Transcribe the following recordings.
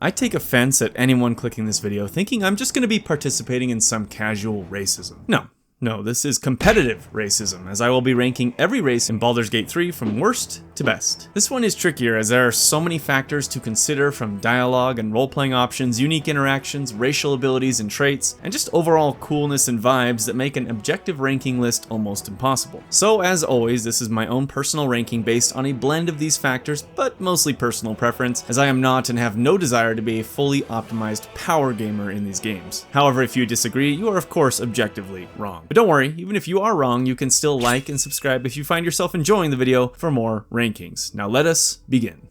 I take offense at anyone clicking this video thinking I'm just going to be participating in some casual racism. No, this is competitive racism, as I will be ranking every race in Baldur's Gate 3 from worst to best. This one is trickier as there are so many factors to consider, from dialogue and role-playing options, unique interactions, racial abilities and traits, and just overall coolness and vibes that make an objective ranking list almost impossible. So as always, this is my own personal ranking based on a blend of these factors, but mostly personal preference, as I am not and have no desire to be a fully optimized power gamer in these games. However, if you disagree, you are of course objectively wrong. But don't worry, even if you are wrong, you can still like and subscribe if you find yourself enjoying the video for more rankings. Now let us begin.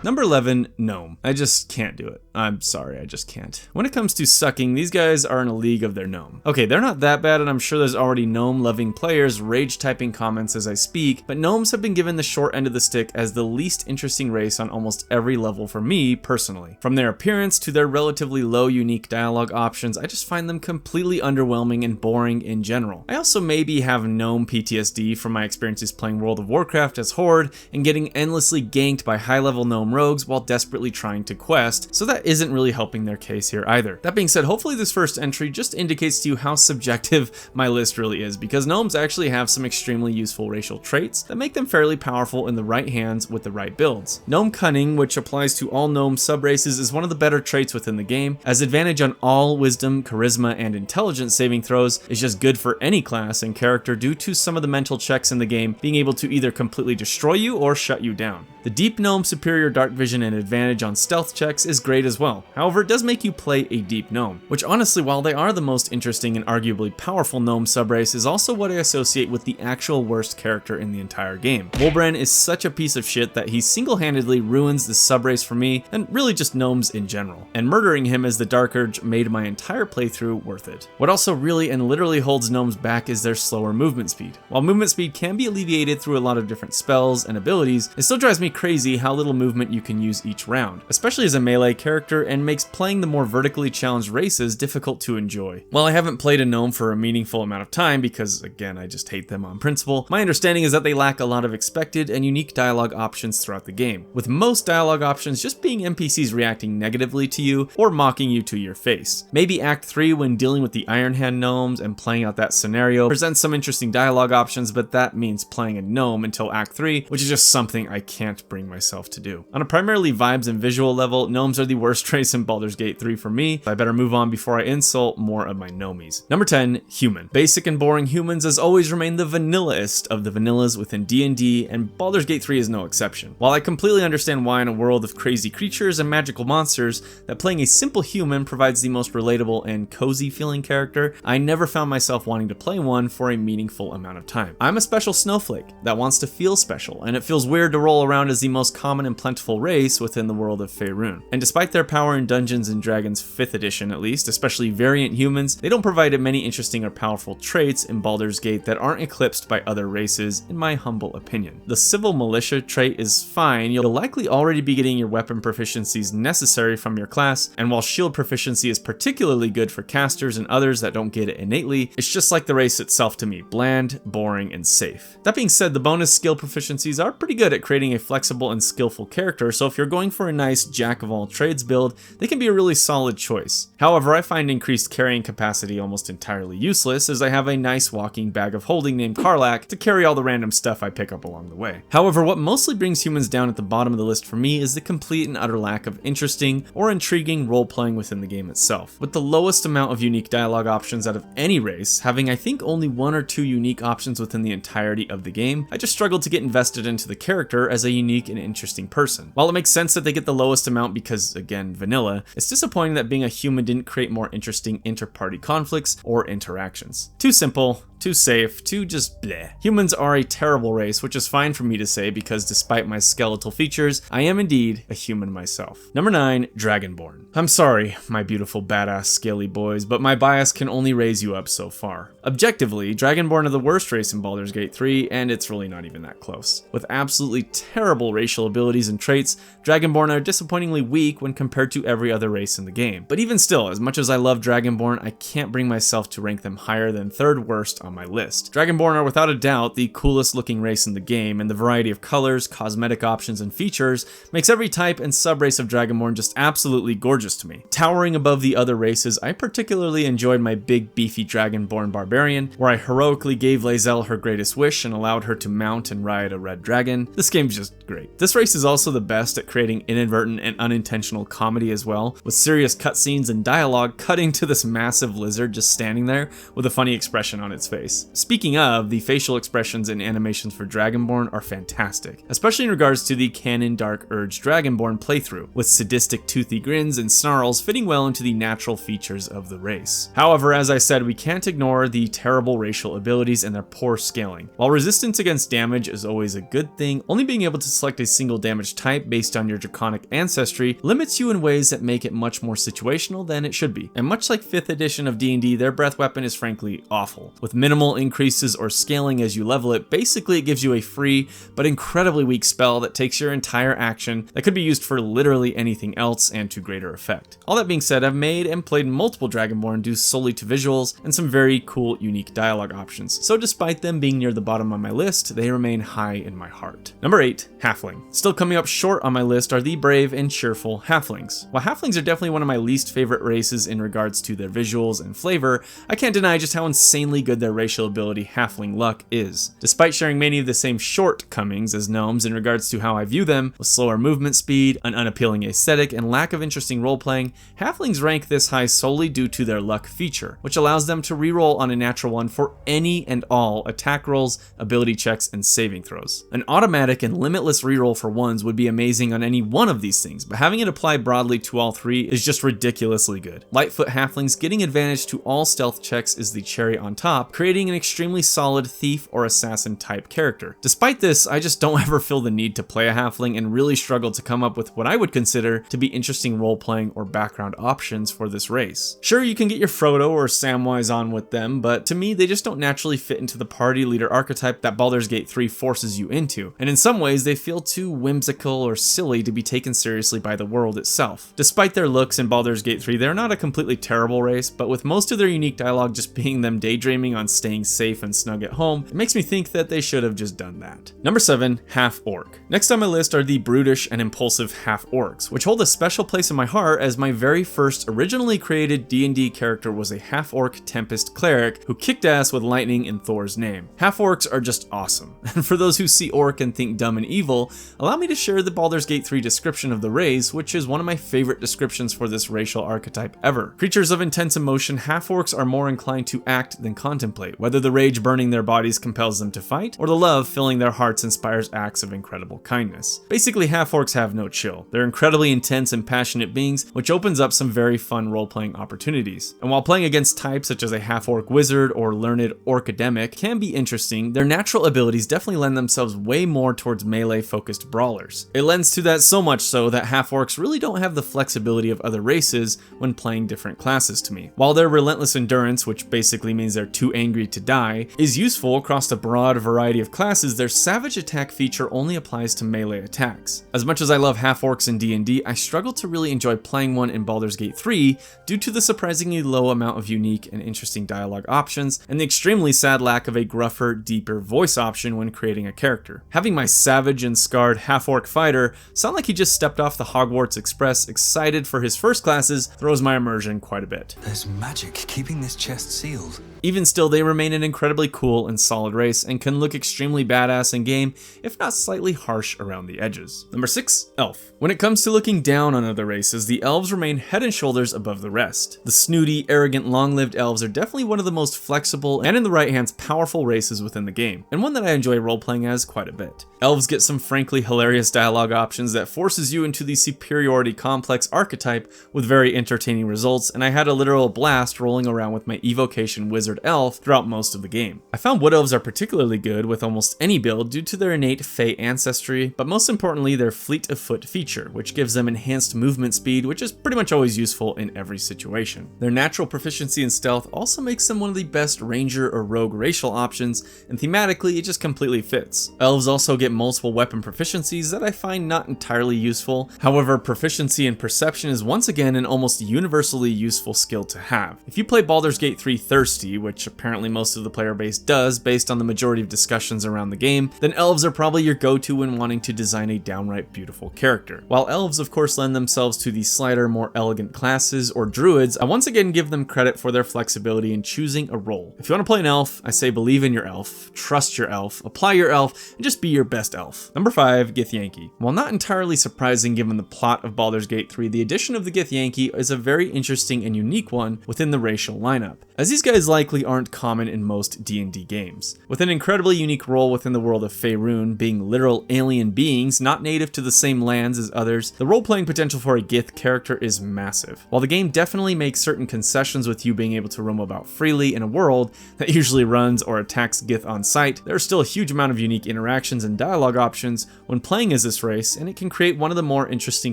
Number 11, Gnome. I just can't do it. I'm sorry, I just can't. When it comes to sucking, these guys are in a league of their gnome. Okay, they're not that bad, and I'm sure there's already gnome-loving players rage-typing comments as I speak, but gnomes have been given the short end of the stick as the least interesting race on almost every level for me, personally. From their appearance to their relatively low unique dialogue options, I just find them completely underwhelming and boring in general. I also maybe have gnome PTSD from my experiences playing World of Warcraft as Horde and getting endlessly ganked by high-level gnome rogues while desperately trying to quest, so that isn't really helping their case here either. That being said, hopefully this first entry just indicates to you how subjective my list really is, because gnomes actually have some extremely useful racial traits that make them fairly powerful in the right hands with the right builds. Gnome Cunning, which applies to all gnome subraces, is one of the better traits within the game, as advantage on all wisdom, charisma, and intelligence saving throws is just good for any class and character due to some of the mental checks in the game being able to either completely destroy you or shut you down. The Deep Gnome superior dark vision and advantage on stealth checks is great as well. However, it does make you play a Deep Gnome, which honestly, while they are the most interesting and arguably powerful gnome subrace, is also what I associate with the actual worst character in the entire game. Wolbran is such a piece of shit that he single-handedly ruins the subrace for me, and really just gnomes in general, and murdering him as the Dark Urge made my entire playthrough worth it. What also really and literally holds gnomes back is their slower movement speed. While movement speed can be alleviated through a lot of different spells and abilities, it still drives me crazy how little movement you can use each round, especially as a melee character, and makes playing the more vertically challenged races difficult to enjoy. While I haven't played a gnome for a meaningful amount of time because, again, I just hate them on principle, my understanding is that they lack a lot of expected and unique dialogue options throughout the game, with most dialogue options just being NPCs reacting negatively to you or mocking you to your face. Maybe Act 3, when dealing with the Iron Hand gnomes and playing out that scenario, presents some interesting dialogue options, but that means playing a gnome until Act 3, which is just something I can't bring myself to do. On a primarily vibes and visual level, gnomes are the worst race in Baldur's Gate 3 for me. I better move on before I insult more of my gnomies. Number 10, Human. Basic and boring humans as always remain the vanillaest of the vanillas within D&D, and Baldur's Gate 3 is no exception. While I completely understand why in a world of crazy creatures and magical monsters that playing a simple human provides the most relatable and cozy feeling character, I never found myself wanting to play one for a meaningful amount of time. I'm a special snowflake that wants to feel special, and it feels weird to roll around as the most common and plentiful race within the world of Faerun. And despite their power in Dungeons & Dragons 5th edition at least, especially variant humans, they don't provide many interesting or powerful traits in Baldur's Gate that aren't eclipsed by other races, in my humble opinion. The Civil Militia trait is fine, you'll likely already be getting your weapon proficiencies necessary from your class, and while shield proficiency is particularly good for casters and others that don't get it innately, it's just like the race itself to me, bland, boring, and safe. That being said, the bonus skill proficiencies are pretty good at creating a flexible and skillful character, so if you're going for a nice jack-of-all-trades build, they can be a really solid choice. However, I find increased carrying capacity almost entirely useless, as I have a nice walking bag of holding named Karlach to carry all the random stuff I pick up along the way. However, what mostly brings humans down at the bottom of the list for me is the complete and utter lack of interesting or intriguing role-playing within the game itself. With the lowest amount of unique dialogue options out of any race, having I think only 1 or 2 unique options within the entirety of the game, I just struggled to get invested into the character as a unique and interesting person. While it makes sense that they get the lowest amount because, again, vanilla, it's disappointing that being a human didn't create more interesting inter-party conflicts or interactions. Too simple, too safe, too just bleh. Humans are a terrible race, which is fine for me to say because despite my skeletal features, I am indeed a human myself. Number 9, Dragonborn. I'm sorry, my beautiful badass scaly boys, but my bias can only raise you up so far. Objectively, Dragonborn are the worst race in Baldur's Gate 3, and it's really not even that close. With absolutely terrible racial abilities and traits, Dragonborn are disappointingly weak when compared to every other race in the game. But even still, as much as I love Dragonborn, I can't bring myself to rank them higher than 3rd worst on my list. Dragonborn are without a doubt the coolest looking race in the game, and the variety of colors, cosmetic options, and features makes every type and sub-race of Dragonborn just absolutely gorgeous to me. Towering above the other races, I particularly enjoyed my big beefy Dragonborn Barbarian, where I heroically gave Lae'zel her greatest wish and allowed her to mount and ride a red dragon. This game's just great. This race is also the best at creating inadvertent and unintentional comedy as well, with serious cutscenes and dialogue cutting to this massive lizard just standing there with a funny expression on its face. Speaking of, the facial expressions and animations for Dragonborn are fantastic, especially in regards to the canon Dark Urge Dragonborn playthrough, with sadistic toothy grins and snarls fitting well into the natural features of the race. However, as I said, we can't ignore the terrible racial abilities and their poor scaling. While resistance against damage is always a good thing, only being able to select a single damage type based on your draconic ancestry limits you in ways that make it much more situational than it should be. And much like 5th edition of D&D, their breath weapon is frankly awful. With minimal increases or scaling as you level it, basically it gives you a free but incredibly weak spell that takes your entire action that could be used for literally anything else and to greater effect. All that being said, I've made and played multiple Dragonborn due solely to visuals and some very cool unique dialogue options, so despite them being near the bottom of my list, they remain high in my heart. Number 8, Halfling. Still coming up short on my list are the brave and cheerful Halflings. While Halflings are definitely one of my least favorite races in regards to their visuals and flavor, I can't deny just how insanely good their racial ability Halfling luck is. Despite sharing many of the same shortcomings as gnomes in regards to how I view them, with slower movement speed, an unappealing aesthetic, and lack of interesting roleplaying, Halflings rank this high solely due to their luck feature, which allows them to reroll on a natural one for any and all attack rolls, ability checks, and saving throws. An automatic and limitless reroll for ones would be amazing on any one of these things, but having it apply broadly to all three is just ridiculously good. Lightfoot Halflings getting advantage to all stealth checks is the cherry on top, creating an extremely solid thief or assassin type character. Despite this, I just don't ever feel the need to play a Halfling and really struggle to come up with what I would consider to be interesting role-playing or background options for this race. Sure, you can get your Frodo or Samwise on with them, but to me they just don't naturally fit into the party leader archetype that Baldur's Gate 3 forces you into, and in some ways they feel too whimsical or silly to be taken seriously by the world itself. Despite their looks in Baldur's Gate 3, they're not a completely terrible race, but with most of their unique dialogue just being them daydreaming on staying safe and snug at home, it makes me think that they should have just done that. Number 7, Half-Orc. Next on my list are the brutish and impulsive Half-Orcs, which hold a special place in my heart as my very first originally created D&D character was a Half-Orc Tempest Cleric who kicked ass with lightning in Thor's name. Half-Orcs are just awesome, and for those who see Orc and think dumb and evil, allow me to share the Baldur's Gate 3 description of the race, which is one of my favorite descriptions for this racial archetype ever. Creatures of intense emotion, Half-Orcs are more inclined to act than contemplate, whether the rage burning their bodies compels them to fight, or the love filling their hearts inspires acts of incredible kindness. Basically, Half-Orcs have no chill. They're incredibly intense and passionate beings, which opens up some very fun role-playing opportunities. And while playing against types such as a Half-Orc Wizard or learned Orcademic can be interesting, their natural abilities definitely lend themselves way more towards melee-focused brawlers. It lends to that so much so that Half-Orcs really don't have the flexibility of other races when playing different classes to me. While their relentless endurance, which basically means they're too angry to die, is useful across a broad variety of classes, their savage attack feature only applies to melee attacks. As much as I love Half-Orcs in D&D, I struggle to really enjoy playing one in Baldur's Gate 3 due to the surprisingly low amount of unique and interesting dialogue options and the extremely sad lack of a gruffer, deeper voice option when creating a character. Having my savage and scarred Half-Orc fighter sound like he just stepped off the Hogwarts Express excited for his first classes throws my immersion quite a bit. There's magic keeping this chest sealed. Even still, they remain an incredibly cool and solid race and can look extremely badass in game, if not slightly harsh around the edges. Number 6, Elf. When it comes to looking down on other races, the elves remain head and shoulders above the rest. The snooty, arrogant, long-lived elves are definitely one of the most flexible and in the right hands powerful races within the game, and one that I enjoy role-playing as quite a bit. Elves get some frankly hilarious dialogue options that forces you into the superiority complex archetype with very entertaining results, and I had a literal blast rolling around with my evocation wizard elf throughout most of the game. I found wood elves are particularly good with almost any build due to their innate fey ancestry, but most importantly their fleet of foot feature, which gives them enhanced movement speed, which is pretty much always useful in every situation. Their natural proficiency in stealth also makes them one of the best ranger or rogue racial options, and thematically it just completely fits. Elves also get multiple weapon proficiencies that I find not entirely useful. However, proficiency in perception is once again an almost universally useful skill to have. If you play Baldur's Gate 3 thirsty, which apparently apparently most of the player base does based on the majority of discussions around the game, then elves are probably your go-to when wanting to design a downright beautiful character. While elves of course lend themselves to the slighter, more elegant classes or druids, I once again give them credit for their flexibility in choosing a role. If you want to play an elf, I say believe in your elf, trust your elf, apply your elf, and just be your best elf. Number 5, Githyanki. While not entirely surprising given the plot of Baldur's Gate 3, the addition of the Githyanki is a very interesting and unique one within the racial lineup, as these guys likely aren't common in most D&D games. With an incredibly unique role within the world of Faerun, being literal alien beings not native to the same lands as others, the role-playing potential for a Gith character is massive. While the game definitely makes certain concessions with you being able to roam about freely in a world that usually runs or attacks Gith on sight, there are still a huge amount of unique interactions and dialogue options when playing as this race, and it can create one of the more interesting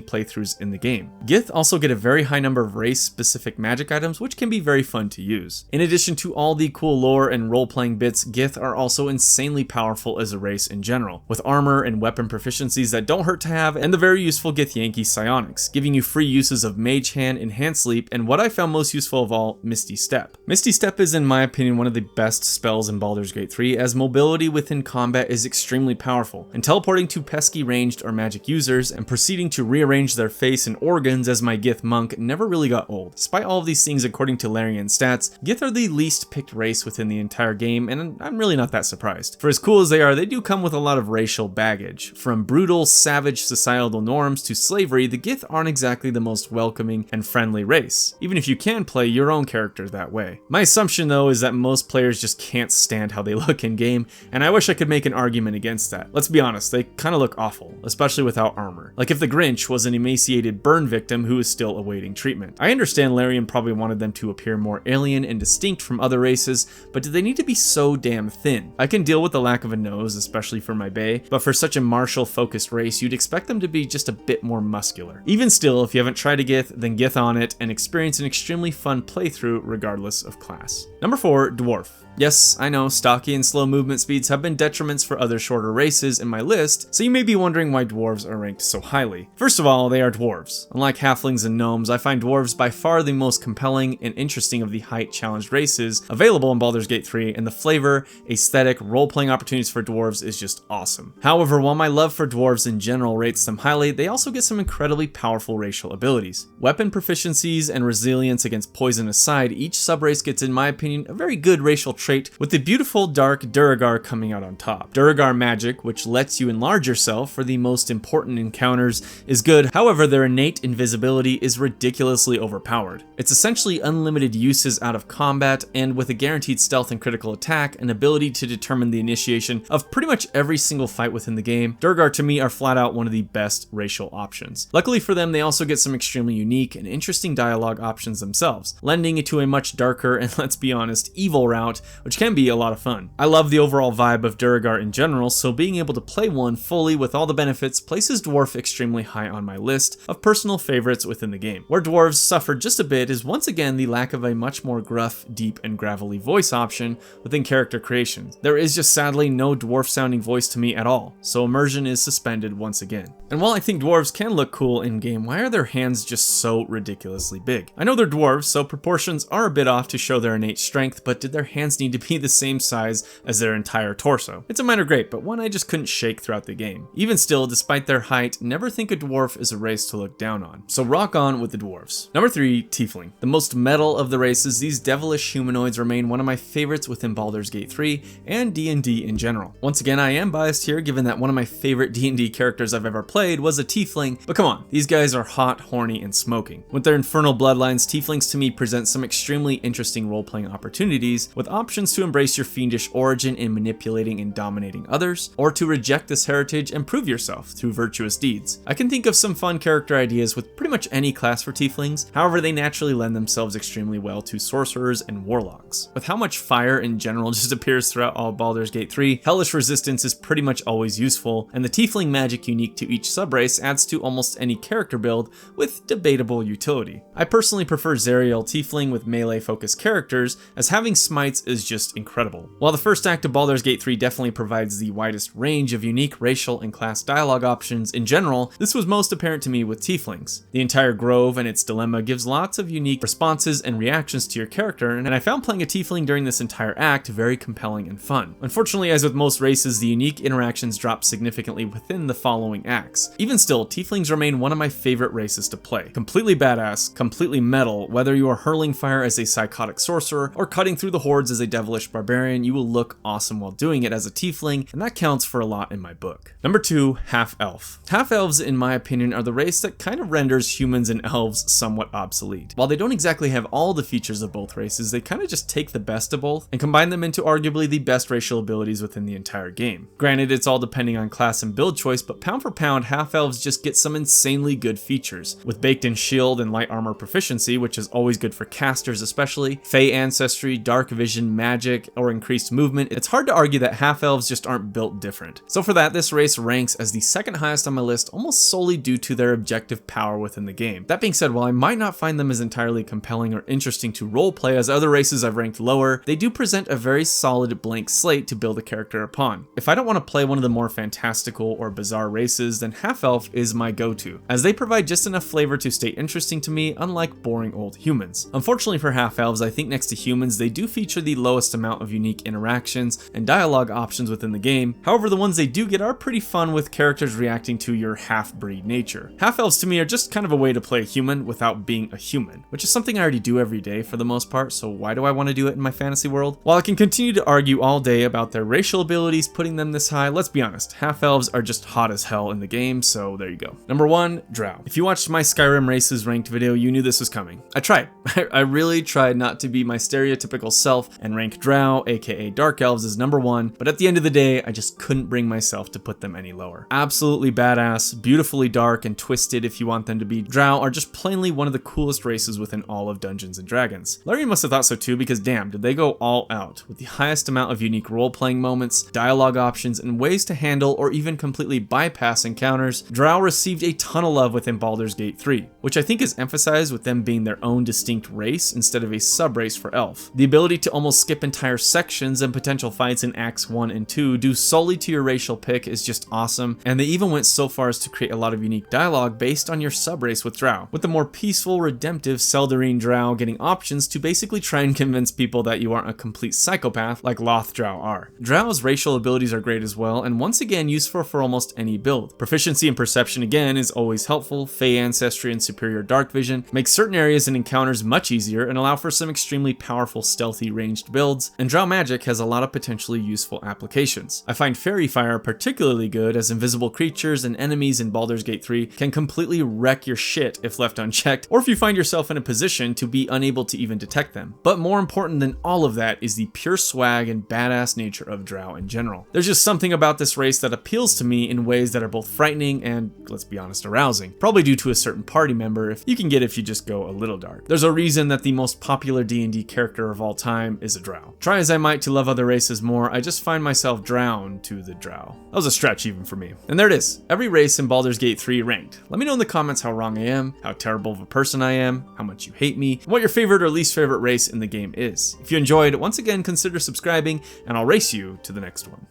playthroughs in the game. Gith also get a very high number of race-specific magic items, which can be very fun to use. In addition to all the cool lore and role-playing bits, Gith are also insanely powerful as a race in general, with armor and weapon proficiencies that don't hurt to have, and the very useful Githyanki psionics, giving you free uses of Mage Hand, Enhanced Sleep, and what I found most useful of all, Misty Step. Misty Step is in my opinion one of the best spells in Baldur's Gate 3, as mobility within combat is extremely powerful, and teleporting to pesky ranged or magic users and proceeding to rearrange their face and organs as my Gith monk never really got old. Despite all of these things according to Larian stats, Gith are the least picked race within the entire game, and I'm really not that surprised. For as cool as they are, they do come with a lot of racial baggage. From brutal, savage societal norms to slavery, the Gith aren't exactly the most welcoming and friendly race, even if you can play your own character that way. My assumption though is that most players just can't stand how they look in game, and I wish I could make an argument against that. Let's be honest, they kinda look awful, especially without armor. Like if the Grinch was an emaciated burn victim who is still awaiting treatment. I understand Larian probably wanted them to appear more alien and distinct from other races, but do they need to be so damn thin? I can deal with the lack of a nose, especially for my Bae, but for such a martial focused race, you'd expect them to be just a bit more muscular. Even still, if you haven't tried a Gith, then Gith on it and experience an extremely fun playthrough regardless of class. Number 4, Dwarf. Yes, I know, stocky and slow movement speeds have been detriments for other shorter races in my list, so you may be wondering why dwarves are ranked so highly. First of all, they are dwarves. Unlike halflings and gnomes, I find dwarves by far the most compelling and interesting of the height-challenged races available in Baldur's Gate 3, and the flavor, aesthetic, role-playing opportunities for dwarves is just awesome. However, while my love for dwarves in general rates them highly, they also get some incredibly powerful racial abilities. Weapon proficiencies and resilience against poison aside, each subrace gets, in my opinion, a very good racial trait, with the beautiful dark Duergar coming out on top. Duergar magic, which lets you enlarge yourself for the most important encounters, is good, however their innate invisibility is ridiculously overpowered. It's essentially unlimited uses out of combat, and with a guaranteed stealth and critical attack, an ability to determine the initiation of pretty much every single fight within the game, Duergar to me are flat out one of the best racial options. Luckily for them, they also get some extremely unique and interesting dialogue options themselves, lending it to a much darker and, let's be honest, evil route, which can be a lot of fun. I love the overall vibe of Duergar in general, so being able to play one fully with all the benefits places Dwarf extremely high on my list of personal favorites within the game. Where dwarves suffered just a bit is once again the lack of a much more gruff, deep, and gravelly voice option within character creations. There is just sadly no dwarf sounding voice to me at all, so immersion is suspended once again. And while I think dwarves can look cool in game, why are their hands just so ridiculously big? I know they're dwarves, so proportions are a bit off to show their innate strength, but did their hands need to be the same size as their entire torso? It's a minor gripe, but one I just couldn't shake throughout the game. Even still, despite their height, never think a dwarf is a race to look down on. So rock on with the dwarves. Number 3, Tiefling. The most metal of the races, these devilish humanoids remain one of my favorites within Baldur's Gate 3 and D&D in general. Once again, I am biased here given that one of my favorite D&D characters I've ever played was a Tiefling, but come on, these guys are hot, horny, and smoking. With their infernal bloodlines, Tieflings to me present some extremely interesting role-playing opportunities, with options to embrace your fiendish origin in manipulating and dominating others, or to reject this heritage and prove yourself through virtuous deeds. I can think of some fun character ideas with pretty much any class for Tieflings, however they naturally lend themselves extremely well to sorcerers and warlocks. With how much fire in general just appears throughout all Baldur's Gate 3, hellish resistance is pretty much always useful, and the Tiefling magic unique to each subrace adds to almost any character build with debatable utility. I personally prefer Zerial Tiefling with melee focused characters, as having smites is just incredible. While the first act of Baldur's Gate 3 definitely provides the widest range of unique racial and class dialogue options in general, this was most apparent to me with tieflings. The entire grove and its dilemma gives lots of unique responses and reactions to your character, and I found playing a tiefling during this entire act very compelling and fun. Unfortunately, as with most races, the unique interactions drop significantly within the following acts. Even still, tieflings remain one of my favorite races to play. Completely badass, completely metal, whether you are hurling fire as a psychotic sorcerer or cutting through the hordes as a devilish barbarian, you will look awesome while doing it as a tiefling, and that counts for a lot in my book. Number 2, half-elf. Half-elves, in my opinion, are the race that kind of renders humans and elves somewhat obsolete. While they don't exactly have all the features of both races, they kind of just take the best of both and combine them into arguably the best racial abilities within the entire game. Granted, it's all depending on class and build choice, but pound for pound, half-elves just get some insanely good features, with baked-in shield and light armor proficiency, which is always good for casters especially, fey ancestry, dark vision, magic, or increased movement. It's hard to argue that half-elves just aren't built different. So for that, this race ranks as the second highest on my list, almost solely due to their objective power within the game. That being said, while I might not find them as entirely compelling or interesting to roleplay as other races I've ranked lower, they do present a very solid blank slate to build a character upon. If I don't want to play one of the more fantastical or bizarre races, then half-elf is my go-to, as they provide just enough flavor to stay interesting to me, unlike boring old humans. Unfortunately for half-elves, I think next to humans, they do feature the lowest amount of unique interactions and dialogue options within the game. However, the ones they do get are pretty fun, with characters reacting to your half-breed nature. Half-elves to me are just kind of a way to play a human without being a human, which is something I already do every day for the most part, so why do I want to do it in my fantasy world? While I can continue to argue all day about their racial abilities putting them this high, let's be honest, half-elves are just hot as hell in the game, so there you go. Number 1, Drow. If you watched my Skyrim races ranked video, you knew this was coming. I tried. I really tried not to be my stereotypical self and rank Drow, aka Dark Elves, as number 1, but at the end of the day, I just couldn't bring myself to put them any lower. Absolutely badass, beautifully dark and twisted if you want them to be. Drow are just plainly one of the coolest races within all of Dungeons & Dragons. Larry must have thought so too, because damn, did they go all out with the highest amount of unique role-playing moments, dialogue options, and ways to handle or even completely bypass encounters. Drow received a ton of love within Baldur's Gate 3, which I think is emphasized with them being their own distinct race instead of a sub-race for Elf. The ability to almost skip entire sections and potential fights in Acts 1 and 2 due solely to your racial pick is just awesome, and they even went so far as to create a lot of unique dialogue based on your sub-race with Drow, with the more peaceful, redemptive Seldarine Drow getting options to basically try and convince people that you aren't a complete psychopath like Loth Drow are. Drow's racial abilities are great as well, and once again useful for almost any build. Proficiency and perception again is always helpful. Fey ancestry and superior dark vision make certain areas and encounters much easier and allow for some extremely powerful stealthy ranged builds, and Drow magic has a lot of potentially useful applications. I find Fairy Fire particularly good, as invisible creatures and enemies in Baldur's Gate 3 can completely wreck your shit if left unchecked, or if you find yourself in a position to be unable to even detect them. But more important than all of that is the pure swag and badass nature of Drow in general. There's just something about this race that appeals to me in ways that are both frightening and, let's be honest, arousing. Probably due to a certain party member if you can get if you just go a little dark. There's a reason that the most popular D&D character of all time is a Drow. Try as I might to love other races more, I just find myself drowned to the Drow. That was a stretch even for me. And there it is, every race in Baldur's Gate 3 ranked. Let me know in the comments how wrong I am, how terrible of a person I am, how much you hate me, and what your favorite or least favorite race in the game is. If you enjoyed, once again consider subscribing, and I'll race you to the next one.